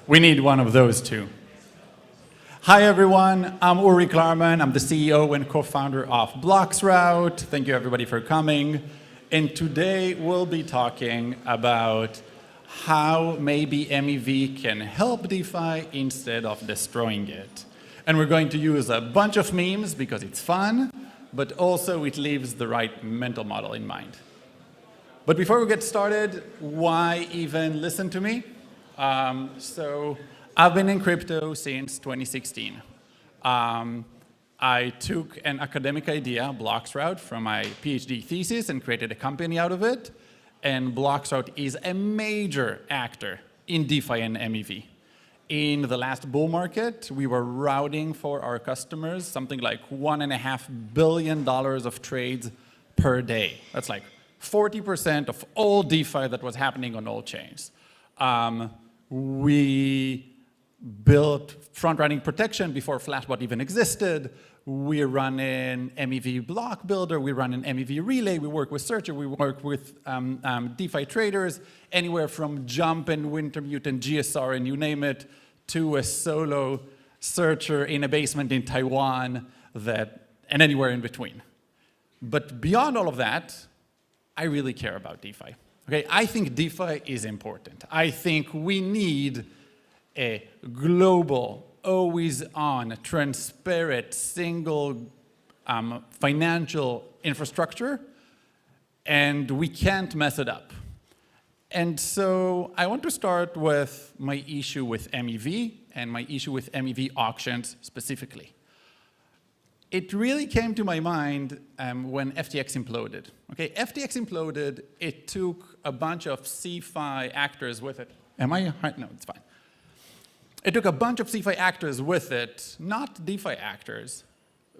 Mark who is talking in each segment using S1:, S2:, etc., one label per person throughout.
S1: We need one of those too. Hi everyone, I'm Uri Klarman. I'm the CEO and co-founder of Bloxroute. Thank you everybody for coming. And today we'll be talking about how maybe MEV can help DeFi instead of destroying it. And we're going to use a bunch of memes because it's fun, but also it leaves the right mental model in mind. But before we get started, why even listen to me? So I've been in crypto since 2016. I took an academic idea, Bloxroute, from my PhD thesis and created a company out of it. And Bloxroute is a major actor in DeFi and MEV. In the last bull market, we were routing for our customers something like $1.5 billion of trades per day. That's like 40% of all DeFi that was happening on all chains. We built front-running protection before Flashbot even existed. We run an MEV block builder. We run an MEV relay. We work with Searcher. We work with DeFi traders, anywhere from Jump and Wintermute and GSR and you name it, to a solo searcher in a basement in Taiwan, and anywhere in between. But beyond all of that, I really care about DeFi. Okay, I think DeFi is important. I think we need a global, always-on, transparent, single financial infrastructure, and we can't mess it up. And so I want to start with my issue with MEV and my issue with MEV auctions specifically. It really came to my mind when FTX imploded. Okay, FTX imploded, it took a bunch of CeFi actors with it. Am I? No, it's fine. It took a bunch of CeFi actors with it, not DeFi actors,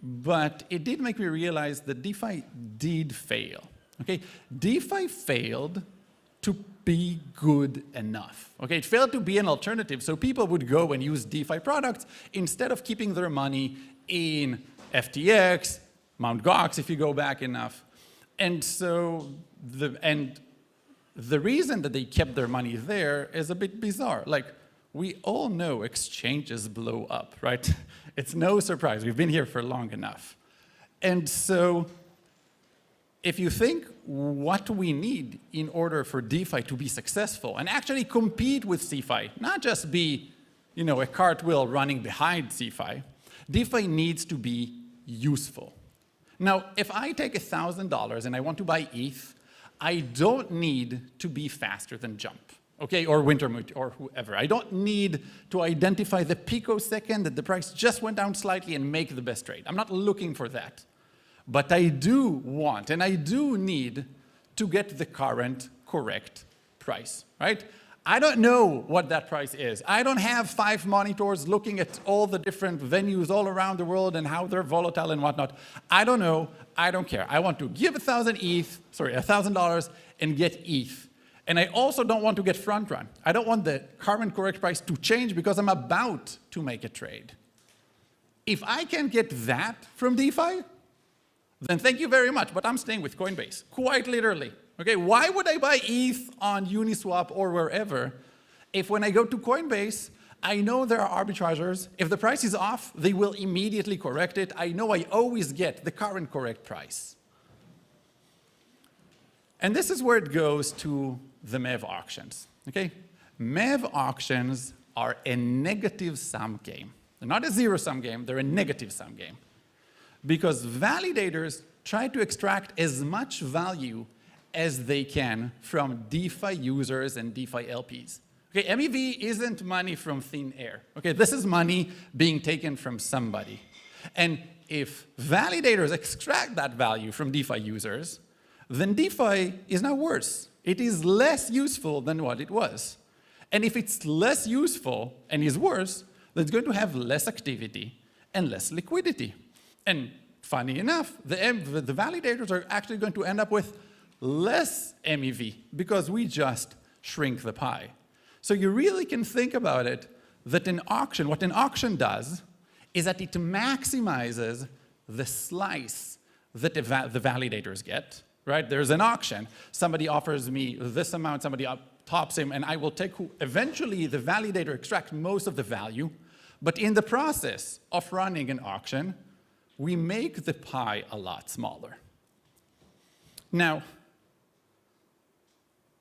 S1: but it did make me realize that DeFi did fail. Okay, DeFi failed to be good enough. Okay, it failed to be an alternative, so people would go and use DeFi products instead of keeping their money in FTX, Mt. Gox, if you go back enough. And so the reason that they kept their money there is a bit bizarre. Like, we all know exchanges blow up, right? It's no surprise. We've been here for long enough. And so if you think what we need in order for DeFi to be successful and actually compete with CeFi, not just be, a cartwheel running behind CeFi, DeFi needs to be useful. Now, if I take $1,000 and I want to buy ETH, I don't need to be faster than Jump, okay, or Wintermute, or whoever. I don't need to identify the picosecond that the price just went down slightly and make the best trade. I'm not looking for that. But I do want, and I do need to get the current correct price, right? I don't know what that price is. I don't have 5 monitors looking at all the different venues all around the world and how they're volatile and whatnot. I don't know. I don't care. I want to give $1,000 and get ETH. And I also don't want to get front run. I don't want the current correct price to change because I'm about to make a trade. If I can get that from DeFi, then thank you very much, but I'm staying with Coinbase, quite literally. Okay, why would I buy ETH on Uniswap or wherever if when I go to Coinbase, I know there are arbitrageurs. If the price is off, they will immediately correct it. I know I always get the current correct price. And this is where it goes to the MEV auctions, okay? MEV auctions are a negative sum game. They're not a zero-sum game, they're a negative sum game. Because validators try to extract as much value as they can from DeFi users and DeFi LPs. Okay, MEV isn't money from thin air. Okay, this is money being taken from somebody. And if validators extract that value from DeFi users, then DeFi is now worse. It is less useful than what it was. And if it's less useful and is worse, then it's going to have less activity and less liquidity. And funny enough, the validators are actually going to end up with less MEV because we just shrink the pie. So you really can think about it that an auction, what an auction does is that it maximizes the slice that the validators get, right? There's an auction. Somebody offers me this amount, somebody top sim, and I will take eventually the validator extract most of the value, but in the process of running an auction, we make the pie a lot smaller. Now,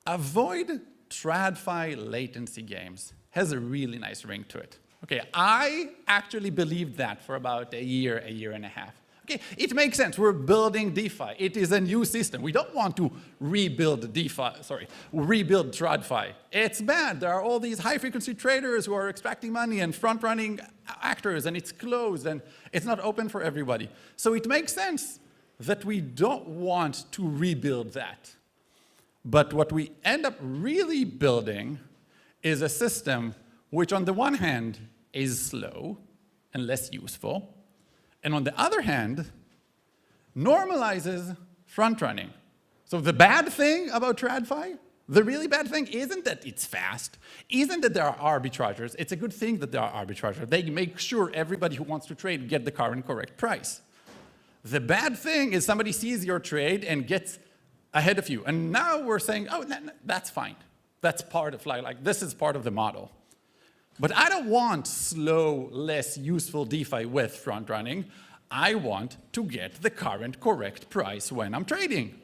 S1: avoid TradFi latency latency has a really nice ring to it. Okay, I actually believed that for about a year and a half. Okay, it makes sense. We're building DeFi. It is a new system. We don't want to rebuild TradFi. It's bad. There are all these high-frequency traders who are extracting money and front-running actors, and it's closed, and it's not open for everybody. So it makes sense that we don't want to rebuild that. But what we end up really building is a system which, on the one hand, is slow and less useful, and on the other hand, normalizes front-running. So the bad thing about TradFi, the really bad thing isn't that it's fast, isn't that there are arbitrageurs. It's a good thing that there are arbitrageurs. They make sure everybody who wants to trade get the current correct price. The bad thing is somebody sees your trade and gets ahead of you. And now we're saying, oh, that's fine. That's part of, like this is part of the model. But I don't want slow, less useful DeFi with front-running. I want to get the current correct price when I'm trading.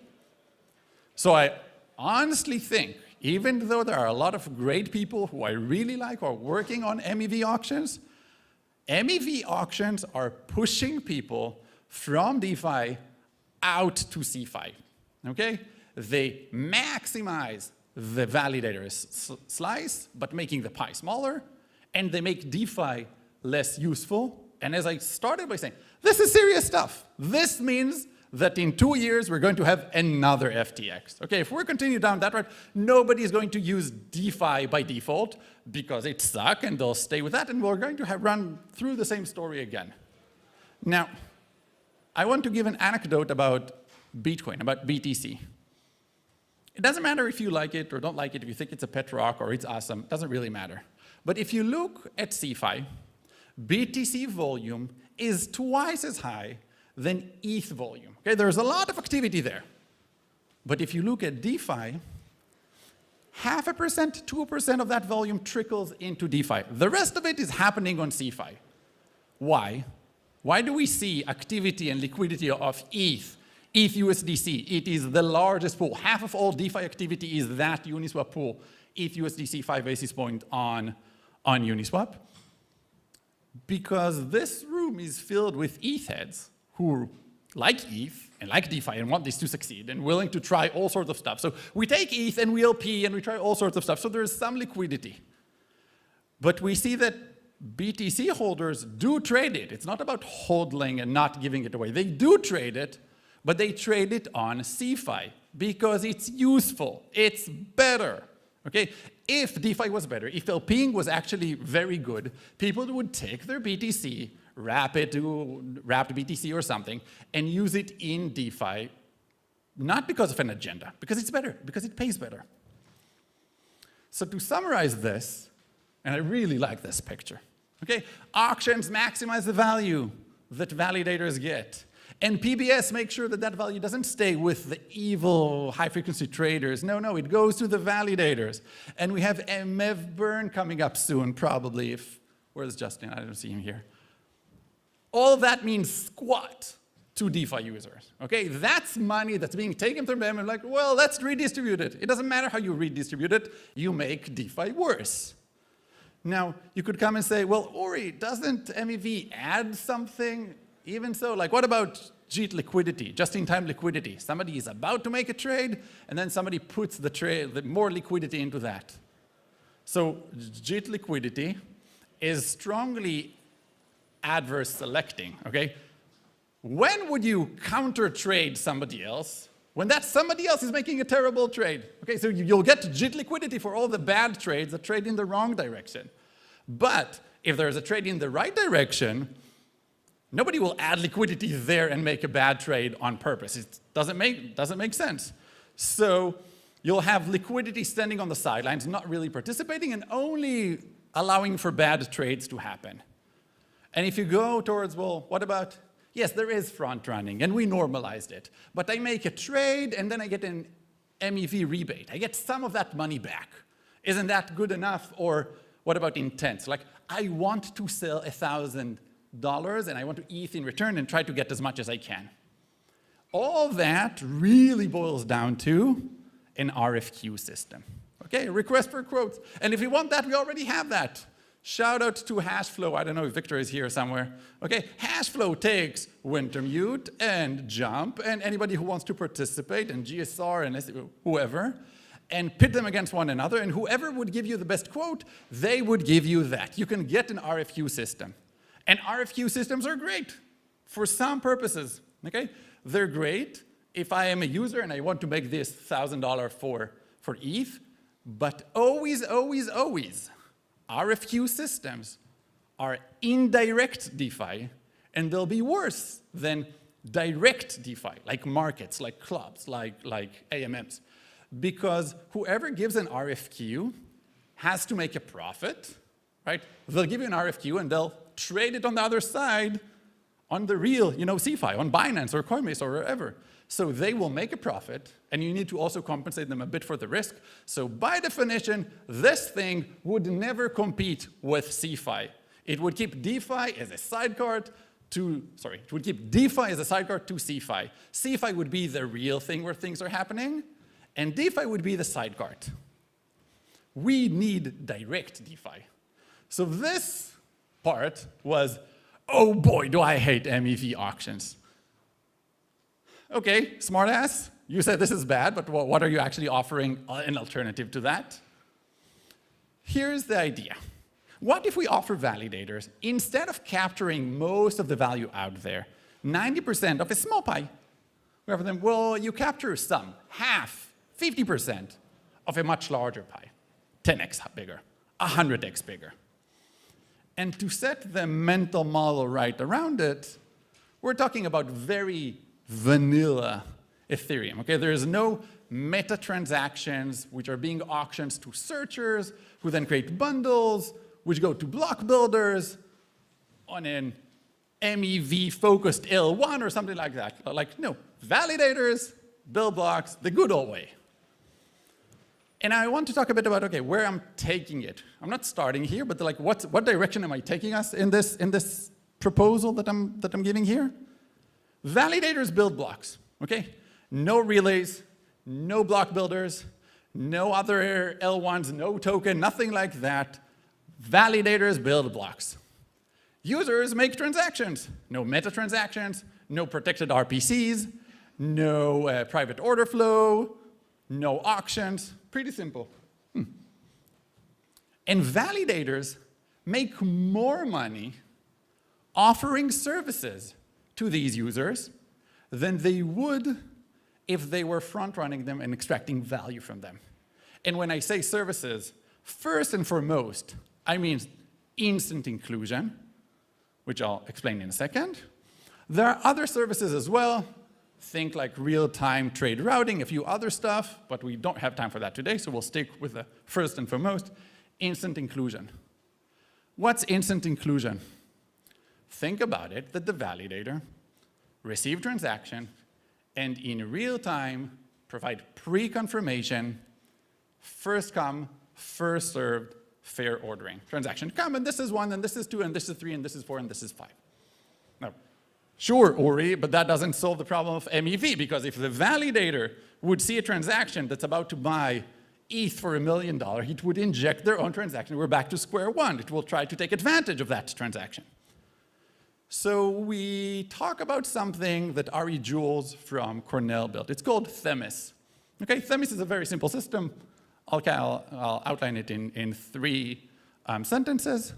S1: So I honestly think, even though there are a lot of great people who I really like who are working on MEV auctions are pushing people from DeFi out to CeFi, okay? They maximize the validator's slice, but making the pie smaller, and they make DeFi less useful. And as I started by saying, this is serious stuff. This means that in 2 years, we're going to have another FTX. Okay, if we're continuing down that road, nobody is going to use DeFi by default because it sucks, and they'll stay with that, and we're going to run through the same story again. Now, I want to give an anecdote about Bitcoin, about BTC. It doesn't matter if you like it or don't like it, if you think it's a pet rock or it's awesome, it doesn't really matter. But if you look at CeFi, BTC volume is twice as high than ETH volume. Okay, there's a lot of activity there. But if you look at DeFi, 0.5%, 2% of that volume trickles into DeFi. The rest of it is happening on CeFi. Why? Why do we see activity and liquidity of ETH USDC? It is the largest pool. Half of all DeFi activity is that Uniswap pool, ETH USDC 5 basis points on Uniswap. Because this room is filled with ETH heads who like ETH and like DeFi and want this to succeed and willing to try all sorts of stuff. So we take ETH and we LP and we try all sorts of stuff. So there's some liquidity. But we see that BTC holders do trade it. It's not about hodling and not giving it away. They do trade it, but they trade it on CeFi because it's useful. It's better. Okay? If DeFi was better, if LPing was actually very good, people would take their BTC, wrap it to wrapped BTC or something, and use it in DeFi, not because of an agenda, because it's better, because it pays better. So to summarize this, and I really like this picture, okay? Auctions maximize the value that validators get. And PBS makes sure that that value doesn't stay with the evil high-frequency traders. No, no, it goes to the validators. And we have a MEV burn coming up soon, probably. Where's Justin? I don't see him here. All that means squat to DeFi users. Okay, that's money that's being taken from them and like, well, let's redistribute it. It doesn't matter how you redistribute it. You make DeFi worse. Now, you could come and say, well, Uri, doesn't MEV add something? Even so, like what about JIT liquidity, just-in-time liquidity? Somebody is about to make a trade, and then somebody puts the more liquidity into that. So JIT liquidity is strongly adverse selecting, okay? When would you counter-trade somebody else? When that somebody else is making a terrible trade. Okay, so you'll get JIT liquidity for all the bad trades that trade in the wrong direction. But if there's a trade in the right direction, nobody will add liquidity there and make a bad trade on purpose. It doesn't make sense. So you'll have liquidity standing on the sidelines, not really participating, and only allowing for bad trades to happen. And if you go towards, well, what about, yes, there is front running, and we normalized it. But I make a trade, and then I get an MEV rebate. I get some of that money back. Isn't that good enough? Or what about intent? Like, I want to sell $1,000 and I want to ETH in return and try to get as much as I can. All that really boils down to an RFQ system. Okay, request for quotes. And if we want that, we already have that. Shout out to Hashflow. I don't know if Victor is here somewhere. Okay, Hashflow takes Wintermute and Jump and anybody who wants to participate and GSR and whoever and pit them against one another, and whoever would give you the best quote, they would give you that. You can get an RFQ system. And RFQ systems are great for some purposes, okay? They're great if I am a user and I want to make this $1,000 for ETH, but always, always, always, RFQ systems are indirect DeFi, and they'll be worse than direct DeFi, like markets, like clubs, like AMMs. Because whoever gives an RFQ has to make a profit, right? They'll give you an RFQ and they'll trade it on the other side on the real, CeFi, on Binance or Coinbase or wherever. So they will make a profit, and you need to also compensate them a bit for the risk. So by definition, this thing would never compete with CeFi. It would keep DeFi as a sidecar to CeFi. CeFi would be the real thing where things are happening, and DeFi would be the sidecar. We need direct DeFi. So this part was, oh boy, do I hate MEV auctions. Okay, smartass, you said this is bad, but what are you actually offering an alternative to that? Here's the idea. What if we offer validators, instead of capturing most of the value out there, 90% of a small pie, we offer them, well, you capture some, half, 50% of a much larger pie, 10x bigger, 100x bigger. And to set the mental model right around it, we're talking about very vanilla Ethereum, okay? There is no meta transactions which are being auctioned to searchers who then create bundles which go to block builders on an MEV-focused L1 or something like that. Like, no, validators build blocks the good old way. And I want to talk a bit about, okay, where I'm taking it. I'm not starting here, but like, what direction am I taking us in this proposal that I'm giving here? Validators build blocks, okay? No relays, no block builders, no other L1s, no token, nothing like that. Validators build blocks. Users make transactions. No meta transactions, no protected RPCs, no private order flow, no auctions. Pretty simple. And validators make more money offering services to these users than they would if they were front-running them and extracting value from them. And when I say services, first and foremost, I mean instant inclusion, which I'll explain in a second. There are other services as well. Think like real-time trade routing, a few other stuff, but we don't have time for that today, so we'll stick with the first and foremost, instant inclusion. What's instant inclusion? Think about it, that the validator receive transaction and in real time provide pre-confirmation, first come, first served, fair ordering. Transaction come, and this is 1, and this is 2, and this is 3, and this is 4, and this is 5. Now, sure, Uri, but that doesn't solve the problem of MEV, because if the validator would see a transaction that's about to buy ETH for $1 million, it would inject their own transaction. We're back to square one. It will try to take advantage of that transaction. So we talk about something that Ari Jules from Cornell built. It's called Themis. Okay, Themis is a very simple system. I'll outline it in 3 sentences.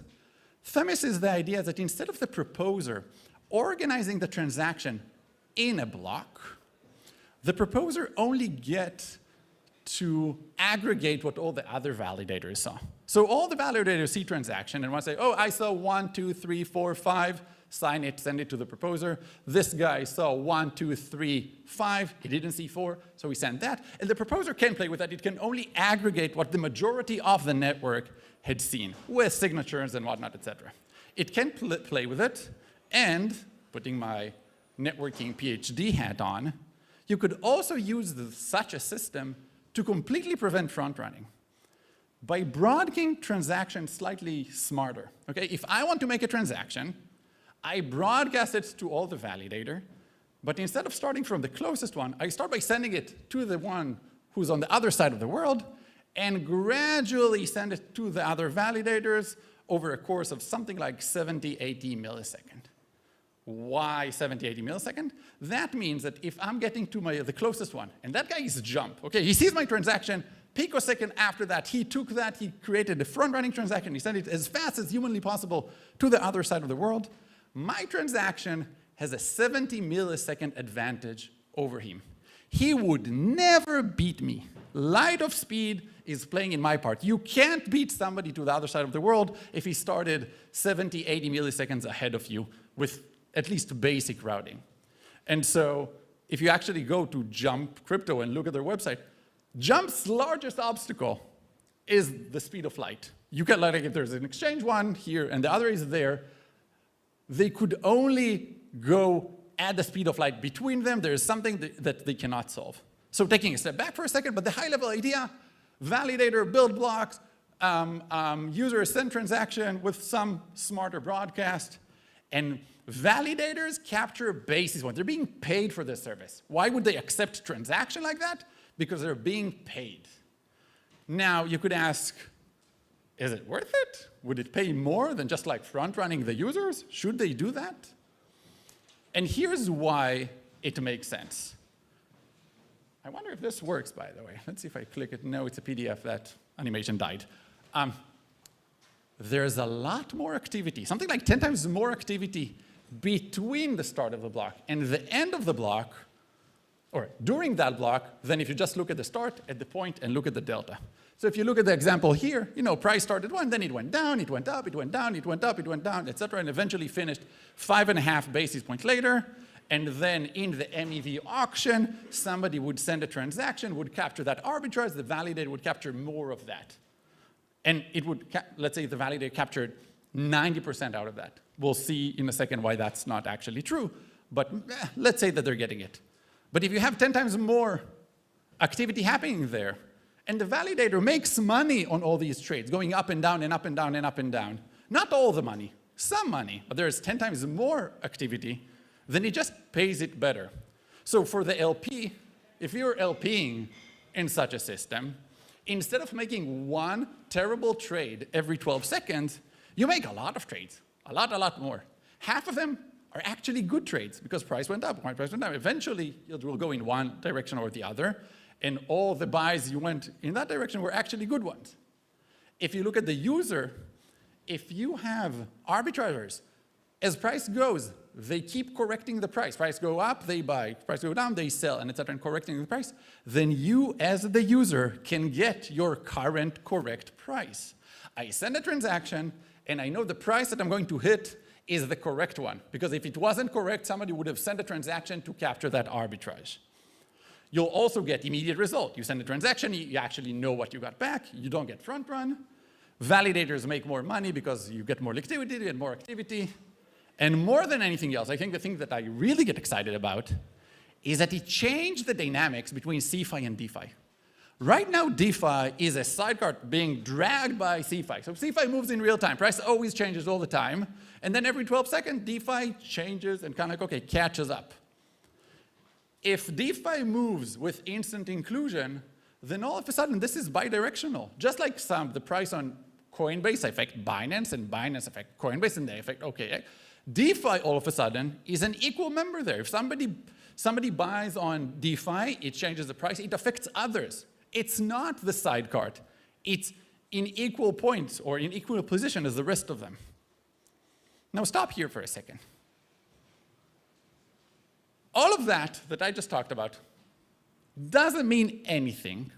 S1: Themis is the idea that instead of the proposer organizing the transaction in a block, the proposer only gets to aggregate what all the other validators saw. So all the validators see transaction and want to say, oh, I saw 1, 2, 3, 4, 5, sign it, send it to the proposer. This guy saw 1, 2, 3, 5, he didn't see 4, so we send that. And the proposer can't play with that, it can only aggregate what the majority of the network had seen with signatures and whatnot, etc. It can play with it, and putting my networking PhD hat on, you could also use such a system to completely prevent front running. by broadening transactions slightly smarter. Okay? If I want to make a transaction, I broadcast it to all the validator, but instead of starting from the closest one, I start by sending it to the one who's on the other side of the world, and gradually send it to the other validators over a course of something like 70, 80 milliseconds. Why 70, 80 milliseconds? That means that if I'm getting to the closest one, and that guy is jump, okay, he sees my transaction, picosecond after that, he took that, he created a front-running transaction, he sent it as fast as humanly possible to the other side of the world. My transaction has a 70 millisecond advantage over him. He would never beat me. Light of speed is playing in my part. You can't beat somebody to the other side of the world if he started 70, 80 milliseconds ahead of you with at least basic routing. And so if you actually go to Jump Crypto and look at their website, Jump's largest obstacle is the speed of light. You can, like, if there's an exchange one here and the other is there, they could only go at the speed of light between them. There is something that they cannot solve. So taking a step back for a second, but the high-level idea, validator, build blocks, user send transaction with some smarter broadcast, and validators capture basis points. They're being paid for this service. Why would they accept transaction like that? Because they're being paid. Now, you could ask, is it worth it? Would it pay more than just like front-running the users? Should they do that? And here's why it makes sense. I wonder if this works, by the way. Let's see if I click it. No, it's a PDF. That animation died. There's a lot more activity, something like 10 times more activity between the start of the block and the end of the block, or during that block, than if you just look at the start, at the point, and look at the delta. So if you look at the example here, you know, price started 1, then it went down, it went up, it went down, it went up, it went down, etc., and eventually finished 5.5 basis points later. And then in the MEV auction, somebody would send a transaction, would capture that arbitrage, the validator would capture more of that. And it would, let's say the validator captured 90% out of that. We'll see in a second why that's not actually true, but let's say that they're getting it. But if you have 10 times more activity happening there, and the validator makes money on all these trades, going up and down and up and down and up and down, not all the money, some money, but there's 10 times more activity, then it just pays it better. So for the LP, if you're LPing in such a system, instead of making one terrible trade every 12 seconds, you make a lot of trades, a lot more. Half of them are actually good trades because price went up, price went down. Eventually, it will go in one direction or the other, and all the buys you went in that direction were actually good ones. If you look at the user, if you have arbitrageurs, as price goes, they keep correcting the price. Price go up, they buy. Price go down, they sell, and etc., and correcting the price. Then you, as the user, can get your current correct price. I send a transaction, and I know the price that I'm going to hit is the correct one. Because if it wasn't correct, somebody would have sent a transaction to capture that arbitrage. You'll also get immediate result. You send a transaction, you actually know what you got back. You don't get front run. Validators make more money because you get more liquidity, you get more activity. And more than anything else, I think the thing that I really get excited about is that it changed the dynamics between CeFi and DeFi. Right now, DeFi is a sidecar being dragged by CeFi. So CeFi moves in real time. Price always changes all the time. And then every 12 seconds, DeFi changes and kind of like, okay, catches up. If DeFi moves with instant inclusion, then all of a sudden, this is bidirectional. Just like the price on Coinbase affect Binance, and Binance affect Coinbase, and they affect OKX. DeFi, all of a sudden, is an equal member there. If somebody buys on DeFi, it changes the price. It affects others. It's not the sidecar. It's in equal points or in equal position as the rest of them. Now stop here for a second. All of that I just talked about doesn't mean anything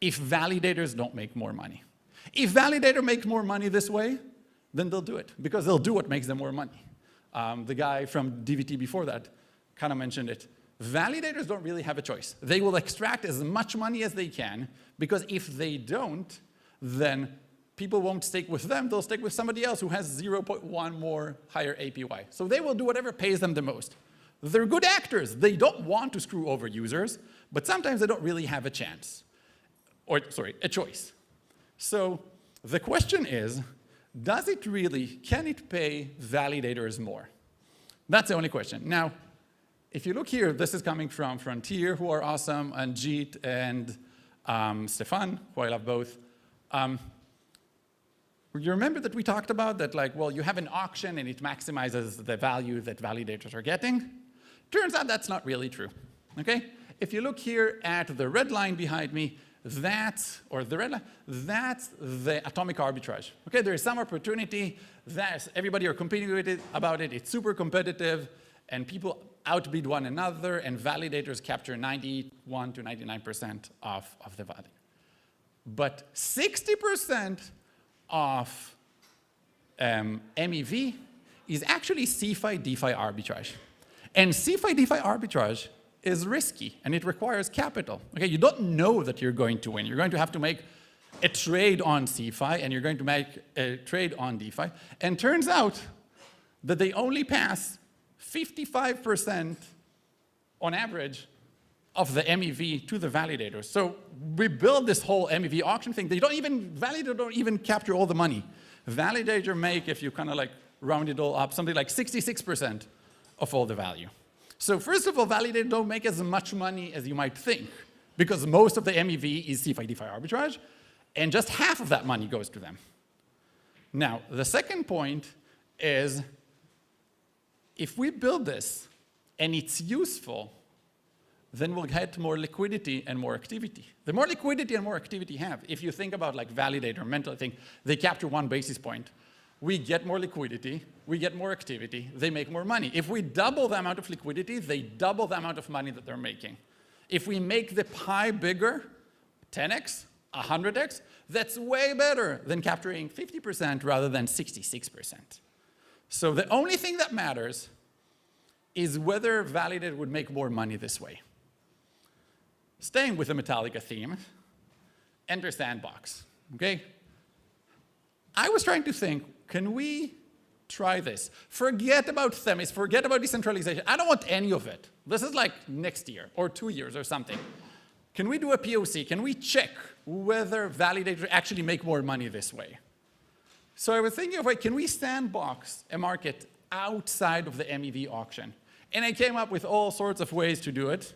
S1: if validators don't make more money. If validator makes more money this way, then they'll do it, because they'll do what makes them more money. The guy from DVT before that kind of mentioned it. Validators don't really have a choice. They will extract as much money as they can, because if they don't, then people won't stake with them. They'll stake with somebody else who has 0.1 more higher APY. So they will do whatever pays them the most. They're good actors. They don't want to screw over users, but sometimes they don't really have a chance. Or, sorry, a choice. So the question is, can it pay validators more? That's the only question. Now, if you look here, this is coming from Frontier, who are awesome, and Jeet and Stefan, who I love both. You remember that we talked about that, like, well, you have an auction and it maximizes the value that validators are getting? Turns out that's not really true, okay? If you look here at the red line behind me, that's the atomic arbitrage. Okay, there is some opportunity that everybody are competing with it, about it. It's super competitive, and people outbid one another, and validators capture 91 to 99% of the value. But 60% of MEV is actually CeFi DeFi arbitrage. And CeFi DeFi arbitrage is risky, and it requires capital. Okay, you don't know that you're going to win. You're going to have to make a trade on CeFi, and you're going to make a trade on DeFi. And turns out that they only pass 55% on average of the MEV to the validators. So we build this whole MEV auction thing. Validators don't even capture all the money. Validator make, if you kind of like round it all up, something like 66% of all the value. So first of all, validators don't make as much money as you might think, because most of the MEV is CeFi DeFi arbitrage, and just half of that money goes to them. Now, the second point is, if we build this and it's useful, then we'll get more liquidity and more activity. The more liquidity and more activity have, if you think about like validator mental thing, they capture 1 basis point. We get more liquidity, we get more activity, they make more money. If we double the amount of liquidity, they double the amount of money that they're making. If we make the pie bigger, 10x, 100x, that's way better than capturing 50% rather than 66%. So the only thing that matters is whether validator would make more money this way. Staying with the Metallica theme, enter sandbox, okay? I was trying to think, can we try this? Forget about Themis, forget about decentralization. I don't want any of it. This is like next year or 2 years or something. Can we do a POC? Can we check whether validators actually make more money this way? So I was thinking of, can we sandbox a market outside of the MEV auction? And I came up with all sorts of ways to do it.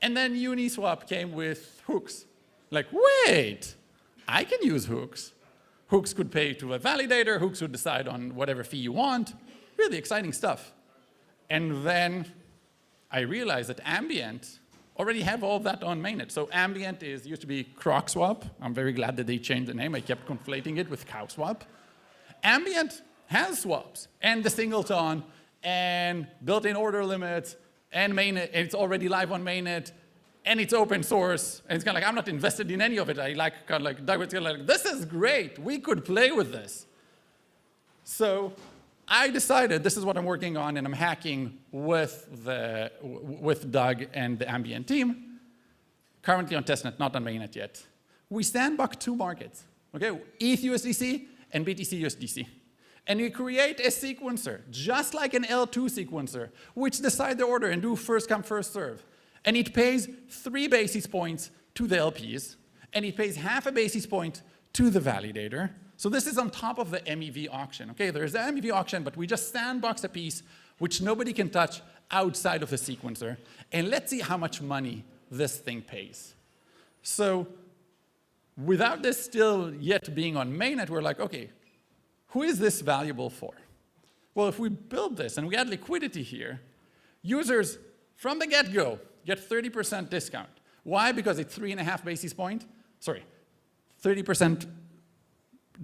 S1: And then Uniswap came with hooks. Like, wait, I can use hooks. Hooks could pay to a validator. Hooks would decide on whatever fee you want. Really exciting stuff. And then I realized that Ambient already have all that on mainnet. So Ambient used to be CrocSwap. I'm very glad that they changed the name. I kept conflating it with CowSwap. Ambient has swaps and the singleton and built-in order limits and mainnet, and it's already live on mainnet, and it's open source, and it's kind of like, I'm not invested in any of it. I like, kind of like, this is great. We could play with this. So I decided this is what I'm working on, and I'm hacking with Doug and the Ambient team, currently on testnet, not on mainnet yet. We sandbox 2 markets, okay? ETH-USDC and BTC-USDC. And we create a sequencer, just like an L2 sequencer, which decide the order and do first come, first serve. And it pays 3 basis points to the LPs, and it pays half a basis point to the validator. So this is on top of the MEV auction. Okay, there's the MEV auction, but we just sandbox a piece which nobody can touch outside of the sequencer. And let's see how much money this thing pays. So without this still yet being on mainnet, we're like, okay, who is this valuable for? Well, if we build this and we add liquidity here, users from the get-go get 30% discount. Why? Because it's 3.5 basis point, 30%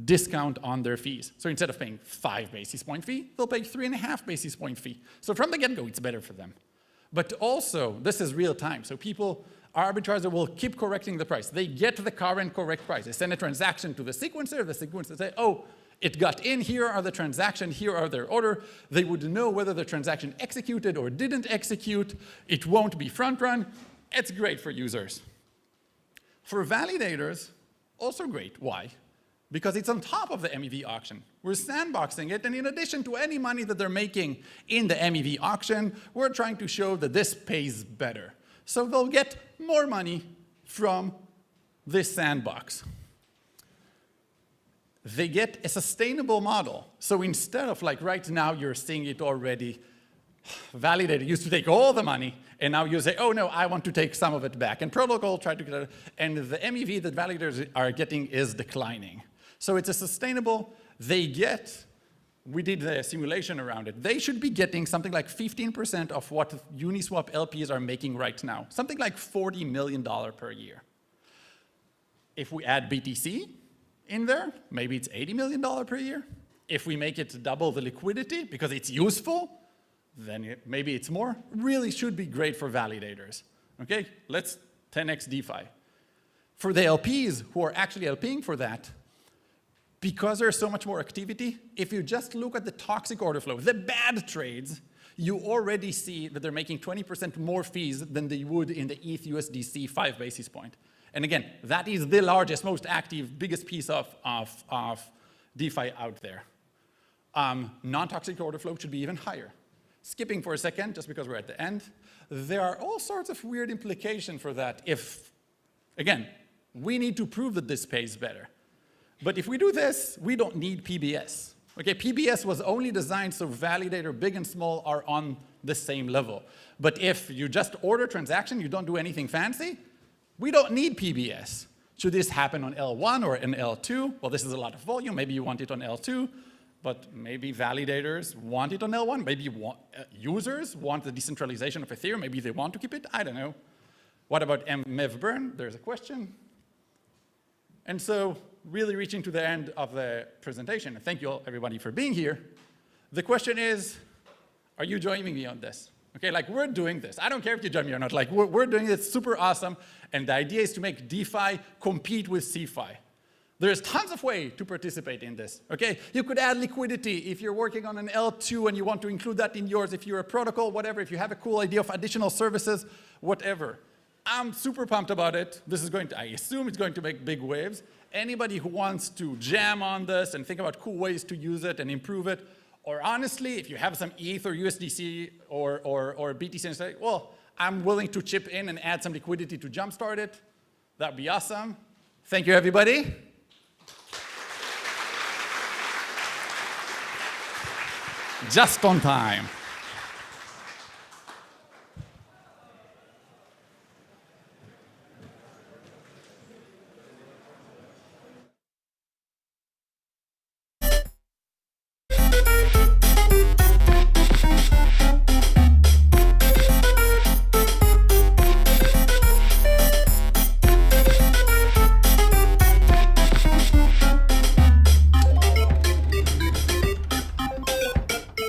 S1: discount on their fees. So instead of paying 5 basis point fee, they'll pay 3.5 basis point fee. So from the get-go, it's better for them. But also, this is real time. So people, arbitrager will keep correcting the price. They get the current correct price. They send a transaction to the sequencer say, oh, it got in, here are the transactions, here are their order. They would know whether the transaction executed or didn't execute. It won't be front run. It's great for users. For validators, also great. Why? Because it's on top of the MEV auction. We're sandboxing it, and in addition to any money that they're making in the MEV auction, we're trying to show that this pays better. So they'll get more money from this sandbox. they get a sustainable model. So instead of like right now, you're seeing it already, Validator used to take all the money, and now you say, oh no, I want to take some of it back. And protocol tried to get it, and the MEV that validators are getting is declining. So it's a sustainable, they get, we did the simulation around it, they should be getting something like 15% of what Uniswap LPs are making right now, something like $40 million per year. If we add BTC in there, maybe it's $80 million per year. If we make it double the liquidity because it's useful, then maybe it's more. Really should be great for validators. Okay, let's 10x DeFi. For the LPs who are actually LPing for that, because there's so much more activity, if you just look at the toxic order flow, the bad trades, you already see that they're making 20% more fees than they would in the ETH USDC 5 basis point. And again, that is the largest, most active, biggest piece of DeFi out there. Non-toxic order flow should be even higher. Skipping for a second, just because we're at the end, there are all sorts of weird implications for that if, again, we need to prove that this pays better. But if we do this, we don't need PBS. Okay, PBS was only designed so validator, big and small, are on the same level. But if you just order transaction, you don't do anything fancy, we don't need PBS. Should this happen on L1 or an L2? Well, this is a lot of volume. Maybe you want it on L2, but maybe validators want it on L1. Maybe users want the decentralization of Ethereum. Maybe they want to keep it. I don't know. What about MEV burn? There's a question. And so, really reaching to the end of the presentation, and thank you all, everybody, for being here. The question is, are you joining me on this? Okay, like we're doing this. I don't care if you join me or not. Like we're doing it, super awesome. And the idea is to make DeFi compete with CeFi. There's tons of ways to participate in this, okay? You could add liquidity if you're working on an L2 and you want to include that in yours, if you're a protocol, whatever, if you have a cool idea of additional services, whatever. I'm super pumped about it. This is going to, I assume it's going to make big waves. Anybody who wants to jam on this and think about cool ways to use it and improve it, or honestly, if you have some ETH or USDC or BTC and say, well, I'm willing to chip in and add some liquidity to jumpstart it, that'd be awesome. Thank you, everybody. Just on time.